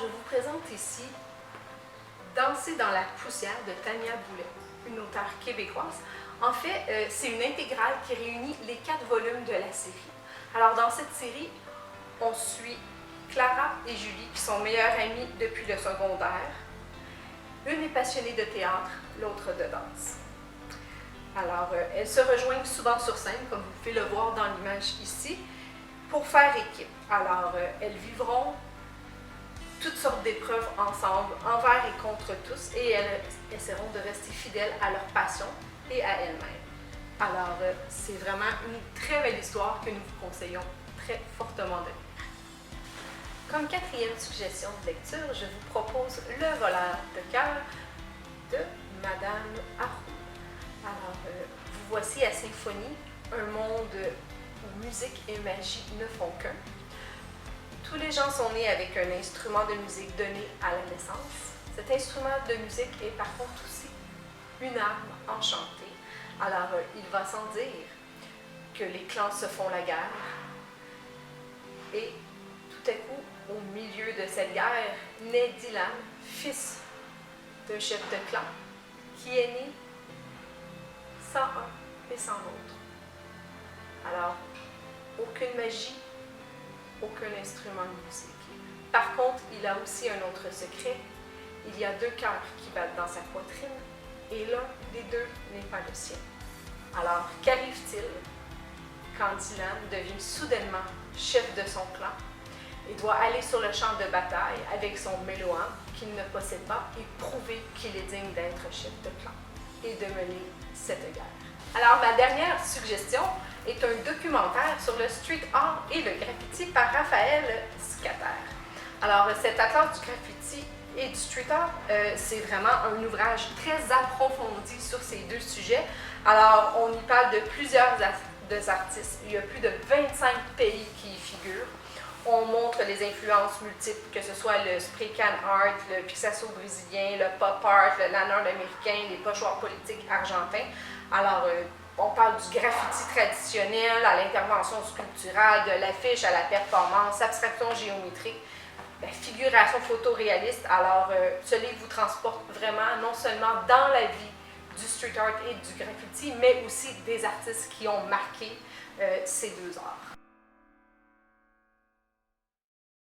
je vous présente ici Danser dans la poussière de Tania Boulet, une auteure québécoise. En fait, c'est une intégrale qui réunit les 4 volumes de la série. Alors, dans cette série, on suit Clara et Julie, qui sont meilleures amies depuis le secondaire. Une est passionnée de théâtre, l'autre de danse. Alors, elles se rejoignent souvent sur scène, comme vous pouvez le voir dans l'image ici, pour faire équipe. Alors, elles vivront toutes sortes d'épreuves ensemble, envers et contre tous, et elles essaieront de rester fidèles à leur passion et à elles-mêmes. Alors, c'est vraiment une très belle histoire que nous vous conseillons très fortement de lire. Comme 4e suggestion de lecture, je vous propose Le voleur de cœur de Madame Arrow. Alors, vous voici à Symphonie, un monde où musique et magie ne font qu'un. Tous les gens sont nés avec un instrument de musique donné à la naissance. Cet instrument de musique est par contre aussi une arme enchantée. Alors, il va sans dire que les clans se font la guerre. Et tout à coup, au milieu de cette guerre, naît Dylan, fils d'un chef de clan, qui est né sans un et sans l'autre. Alors, aucune magie, aucun instrument de musique. Par contre, il a aussi un autre secret. Il y a 2 cœurs qui battent dans sa poitrine et l'un des 2 n'est pas le sien. Alors, qu'arrive-t-il quand Dylan devient soudainement chef de son clan et doit aller sur le champ de bataille avec son Meloam qu'il ne possède pas et prouver qu'il est digne d'être chef de clan et de mener cette guerre? Alors, ma dernière suggestion est un documentaire sur le street art et le graffiti par Raphaël Scatter. Alors, cet atlas du graffiti et du street art, c'est vraiment un ouvrage très approfondi sur ces 2 sujets. Alors, on y parle de plusieurs artistes. Il y a plus de 25 pays qui y figurent. On montre les influences multiples, que ce soit le spray can art, le Picasso brésilien, le pop art, le land art américain, les pochoirs politiques argentins. Alors, on parle du graffiti traditionnel à l'intervention sculpturale, de l'affiche à la performance, abstraction géométrique, la figuration photoréaliste. Alors, ce livre vous transporte vraiment non seulement dans la vie du street art et du graffiti, mais aussi des artistes qui ont marqué ces 2 arts.